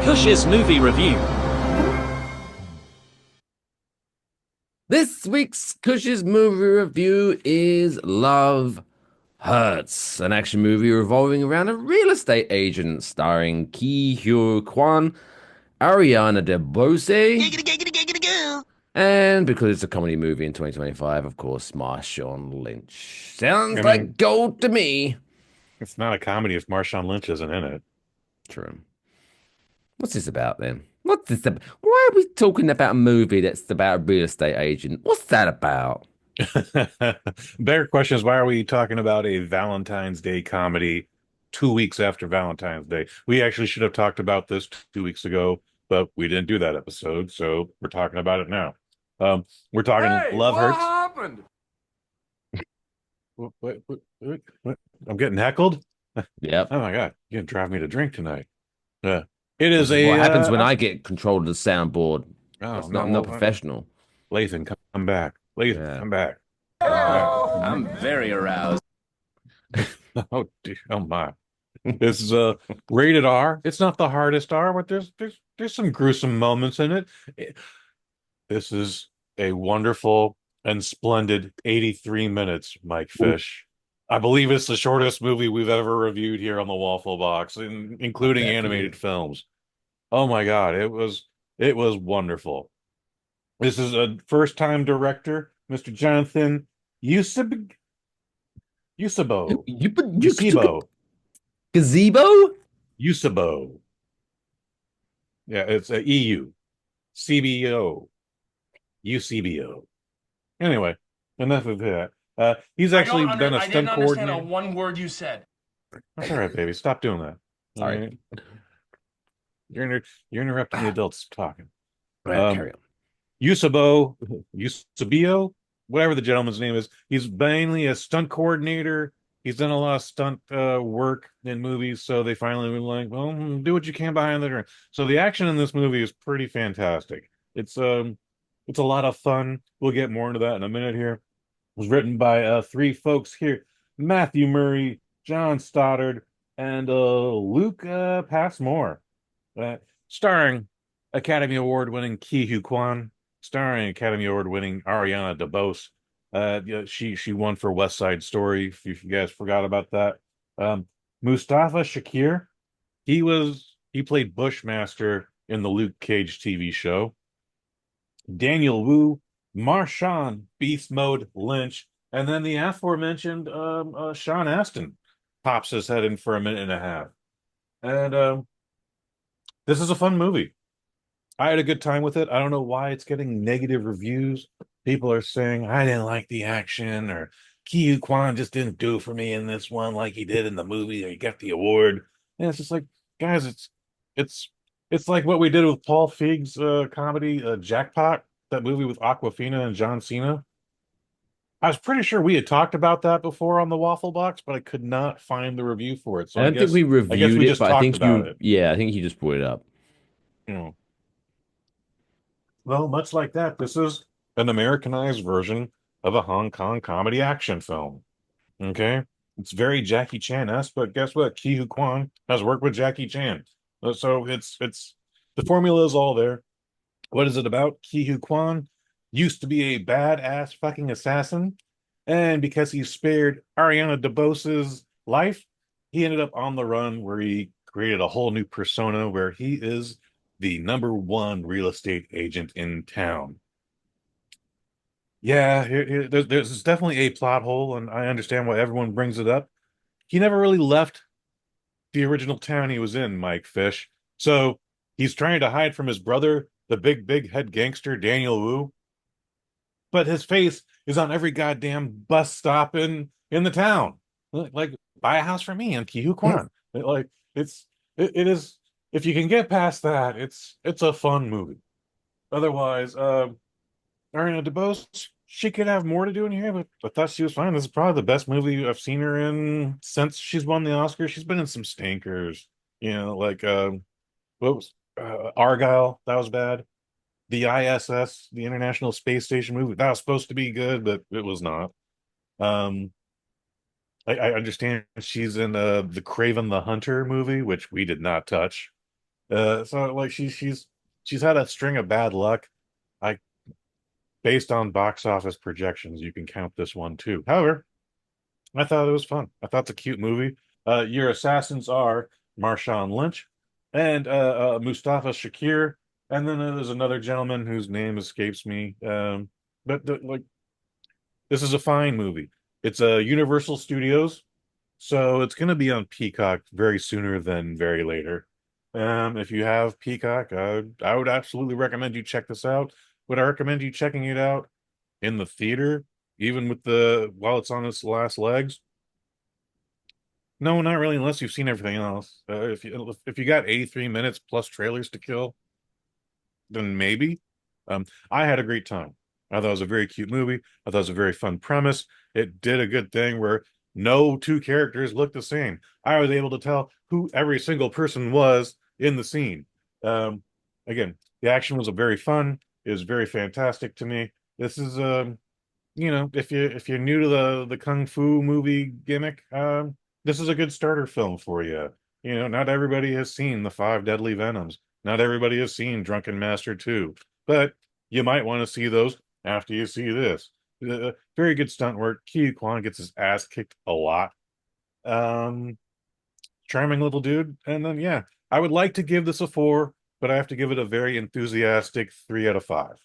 Kush's movie review. This week's Kush's movie review is Love Hurts, an action movie revolving around a real estate agent starring Quan, Ariana DeBose, Giggity, giggity, giggity, goo. and because it's a comedy movie in 2025, of course, Marshawn Lynch. I Sounds mean, like gold to me. it's not a comedy if Marshawn Lynch isn't in it. True. What's this about then? What's this about? Why are we talking about a movie that's about a real estate agent? What's that about? Better question is, why are we talking about a Valentine's Day comedy 2 weeks after Valentine's Day? We actually should have talked about this 2 weeks ago, but we didn't do that episode, so we're talking about it now. We're talking Hey, Love what Hurts. happened? What? I'm getting heckled? Yep. Oh my God, you're gonna drive me to drink tonight. Uh, it This is is what a happens when I get control of the soundboard. oh That's not, I'm not no, professional. Lathan, come back. Lathan, Yeah. come back. Come back. I'm very aroused. Oh, oh my. This is rated R. It's not the hardest R, but there's some gruesome moments in it. This is a wonderful and splendid 83 minutes, Mike Fish. I believe it's the shortest movie we've ever reviewed here on the Waffle Box, including Definitely. animated films. Oh my God, it was wonderful. This is a first-time director, Mr. Jonathan Yusub You, Yusubo. you Yusibo. gazebo? Yusubo. Yeah, it's a EU. CBO. UCBO. Anyway, enough of that. He's actually been a I didn't stunt understand a coordinator. one word you said. That's all right, baby. Stop doing that. All Sorry. right. You're interrupting the adults talking. Right, Um, carry on. Eusebio, whatever the gentleman's name is. He's mainly a stunt coordinator. He's done a lot of stunt work in movies, so they finally were like, "Well, do what you can behind the curtain." So the action in this movie is pretty fantastic. It's a lot of fun. We'll get more into that in a minute here. It was written by three folks here: Matthew Murray, John Stoddard, and Luke Passmore. Uh, Starring Academy Award winning Ki Quan, starring Academy Award winning Ariana DeBose. Yeah, she won for West Side Story. If you guys forgot about that. Um, Mustafa Shakir, he played Bushmaster in the Luke Cage TV show. Daniel Wu, Marshawn, Beast Mode Lynch, and then the aforementioned Sean Astin pops his head in for a minute and a half. And this is a fun movie. I had a good time with it. I don't know why it's getting negative reviews. People are saying I didn't like the action, or Ki Kwan just didn't do for me in this one like he did in the movie, or he got the award. And it's just like, guys, it's it's like what we did with Paul Feig's comedy Jackpot, that movie with Aquafina and John Cena. I was pretty sure we had talked about that before on the Waffle Box, but I could not find the review for it. So I don't think we I guess reviewed we it, just but I talked think about you, it. yeah, I think you just brought it up. You know. Well, much like that, this is an Americanized version of a Hong Kong comedy action film. Okay? It's very Jackie Chan-esque, but guess what? Ke Huy Quan has worked with Jackie Chan. So it's the formula is all there. What is it about? Ke Huy Quan used to be a badass fucking assassin, and because he spared Ariana DeBose's life, he ended up on the run where he created a whole new persona where he is the number one real estate agent in town. Yeah, there's definitely a plot hole, and I understand why everyone brings it up. He never really left the original town he was in, Mike Fish. So he's trying to hide from his brother, the big head gangster, Daniel Wu, but his face is on every goddamn bus stop in the town. Like, buy a house for me in Kihu Kwan. Like, it is, if you can get past that, it's a fun movie. Otherwise, Ariana DeBose, she could have more to do in here, but I thought she was fine. This is probably the best movie I've seen her in since she's won the Oscar. She's been in some stinkers, like what was Argyle? That was bad. The ISS, the International Space Station movie, that was supposed to be good, but it was not. Um, I understand she's in the Craven the Hunter movie, which we did not touch. So like she's had a string of bad luck. I Based on box office projections, you can count this one too. However, I thought it was fun. I thought it's a cute movie. Your assassins are Marshawn Lynch and Mustafa Shakir, and then there's another gentleman whose name escapes me. Like this is a fine movie. It's a Universal Studios, so it's going to be on Peacock very sooner than very later. If you have Peacock, I would absolutely recommend you check this out. Would I recommend you checking it out in the theater, even with the while it's on its last legs? No, not really, unless you've seen everything else. If you got 83 minutes plus trailers to kill, then maybe. I had a great time. I thought it was a very cute movie. I thought it was a very fun premise. It did a good thing where no two characters looked the same. I was able to tell who every single person was in the scene. Um, Again, the action was a very fun. It was very fantastic to me. This is if you're new to the kung fu movie gimmick, this is a good starter film for you. Not everybody has seen the Five Deadly Venoms. Not everybody has seen Drunken Master 2, but you might want to see those after you see this. Very good stunt work. Quan gets his ass kicked a lot. Um, Charming little dude. And then yeah, I would like to give this a 4, but I have to give it a very enthusiastic 3 out of 5.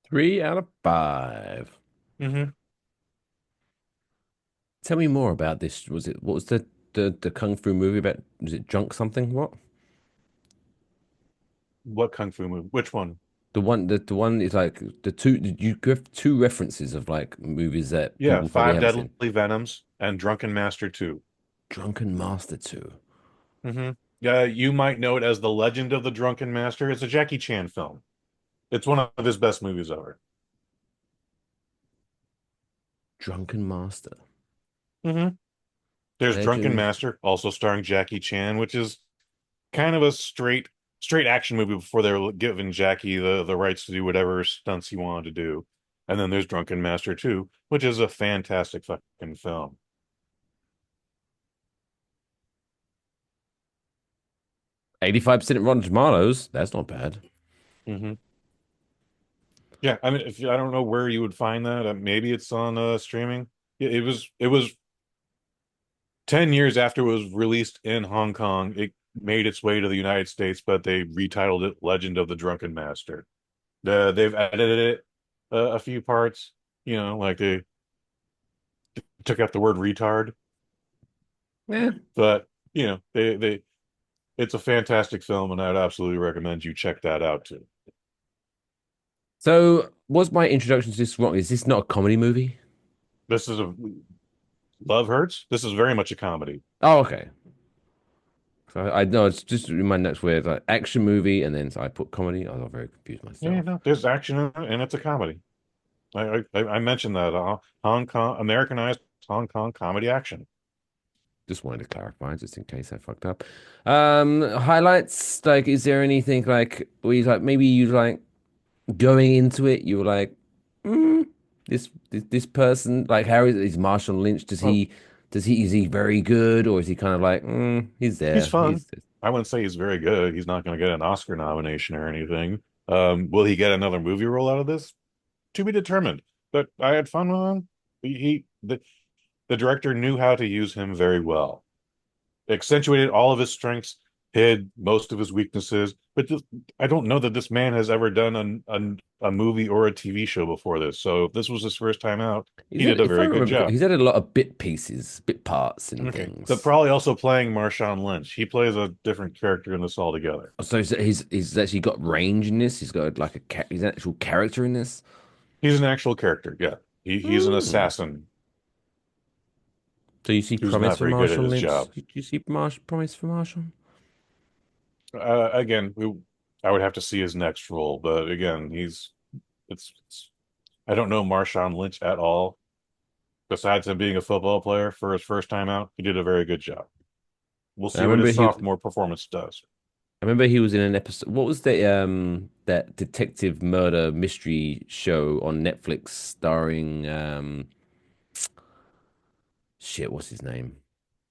3 out of 5. Mm-hmm. Tell me more about this. What was the kung fu movie about? Was it drunk something? What? What kung fu movie? Which one? The one is like the two. You give two references of like movies that Yeah, people probably Five haven't seen. Deadly Venoms and Drunken Master 2. Drunken Master 2. Mm-hmm. Yeah, you might know it as The Legend of the Drunken Master. It's a Jackie Chan film. It's one of his best movies ever. Drunken Master. Mm-hmm. There's Drunken Legend. Master, also starring Jackie Chan, which is kind of a straight action movie before they were giving Jackie the rights to do whatever stunts he wanted to do. And then there's Drunken Master 2, which is a fantastic fucking film. 85% Rotten Tomatoes. That's not bad. Mm-hmm. Yeah, I mean, if I don't know where you would find that, maybe it's on streaming. Yeah, it was 10 years after it was released in Hong Kong. It made its way to the United States, but they retitled it Legend of the Drunken Master. They've edited it a few parts, like they took out the word retard, Yeah. but they it's a fantastic film, and I'd absolutely recommend you check that out too. So, was my introduction to this wrong? Is this not a comedy movie? This is a Love Hurts. This is very much a comedy. Oh, okay. So I know it's just in my notes where it's like action movie, and then so I put comedy. I was very confused Yeah, myself. no, there's action in it, and it's a comedy. I mentioned that Hong Kong Americanized Hong Kong comedy action. Just wanted to clarify, just in case I fucked up. Highlights, like, is there anything like where you like maybe you like going into it, you were like, mm, this person, like Harry is Marshall Lynch, Well, is he very good, or is he kind of like, he's he's there. fun. I wouldn't say he's very good. He's not going to get an Oscar nomination or anything. Will he get another movie role out of this? To be determined. But I had fun with him. The director knew how to use him very well. Accentuated all of his strengths, hid most of his weaknesses. But I don't know that this man has ever done a movie or a TV show before this. So if this was his first time out, he did a If I very good remember, job. he's had a lot of bit pieces, bit parts, and Okay, but things. probably also playing Marshawn Lynch. He plays a different character in this altogether. So he's actually got range in this. He's got like he's an actual character in this. He's an actual character. Yeah, he's an Hmm. assassin So you see who's promise not for very good at Marshall his Lynch? job. Do you see promise for Marshall? Again, I would have to see his next role, but again, it's I don't know Marshawn Lynch at all. Besides him being a football player for his first time out, he did a very good job. We'll I see what remember his sophomore performance does. I remember he was in an episode. What was the that detective murder mystery show on Netflix starring shit, what's his name?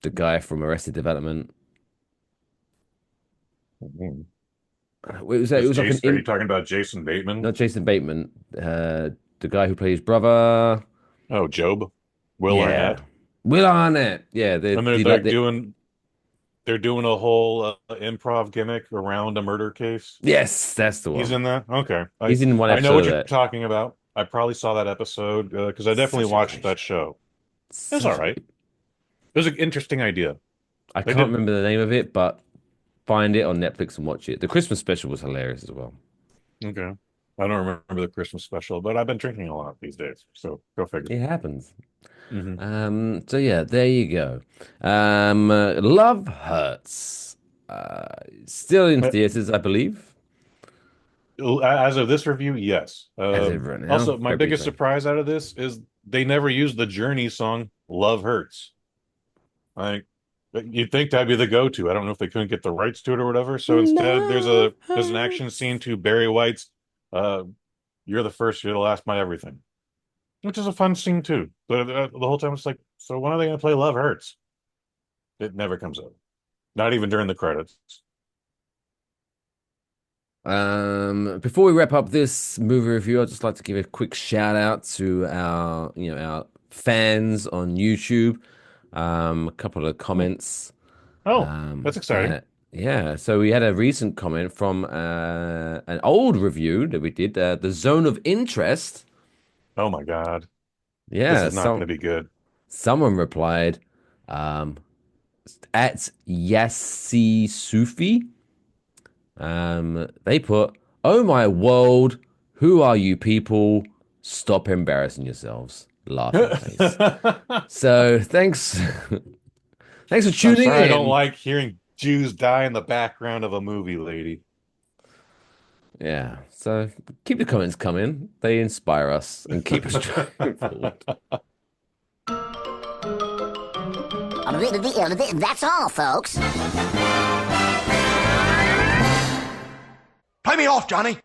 The guy from Arrested Development. Mhm. It was like an Are you talking about Jason Bateman? not Jason Bateman, the guy who plays brother. Oh, Job, Will Yeah, Arnett, Will Arnett. Yeah, and they're doing a whole improv gimmick around a murder case. yes, that's the He's one. in that. Okay, He's in one I know episode what of you're that. talking about. I probably saw that episode because I definitely Such a watched great that show. show. It was all Such a right. great. It was an interesting idea. I They can't did. remember the name of it, but find it on Netflix and watch it. The Christmas special was hilarious as well. Okay. I don't remember the Christmas special, but I've been drinking a lot these days, so go figure. It happens. Hmm. So yeah, there you go. Love Hurts. Still in theaters, I believe, As of this review, yes. as of right now, Also, my February biggest 20. surprise out of this is they never used the Journey song "Love Hurts." Like you'd think that'd be the go-to. I don't know if they couldn't get the rights to it or whatever. So instead, Love there's an action scene Hurts. to Barry White's uh, "You're the First, You're the Last, My Everything," which is a fun scene too. But the whole time it's like, so when are they going to play "Love Hurts"? It never comes up. Not even during the credits. Before we wrap up this movie review, I'd just like to give a quick shout out to our fans on YouTube. A couple of Hmm. comments. Oh, that's exciting. Yeah, so we had a recent comment from an old review that we did, the Zone of Interest. Oh my God, this Yeah, is not going to be good. someone replied, um, at Yassi Sufi. They put, "Oh my world, who are you people? Stop embarrassing yourselves." Laughing face. So thanks, thanks for I'm tuning sorry, I don't in. like hearing Jews die in the background of a movie, lady. Yeah, so keep the comments coming. They inspire us and keep us driving forward. That's all, folks. Play me off, Johnny.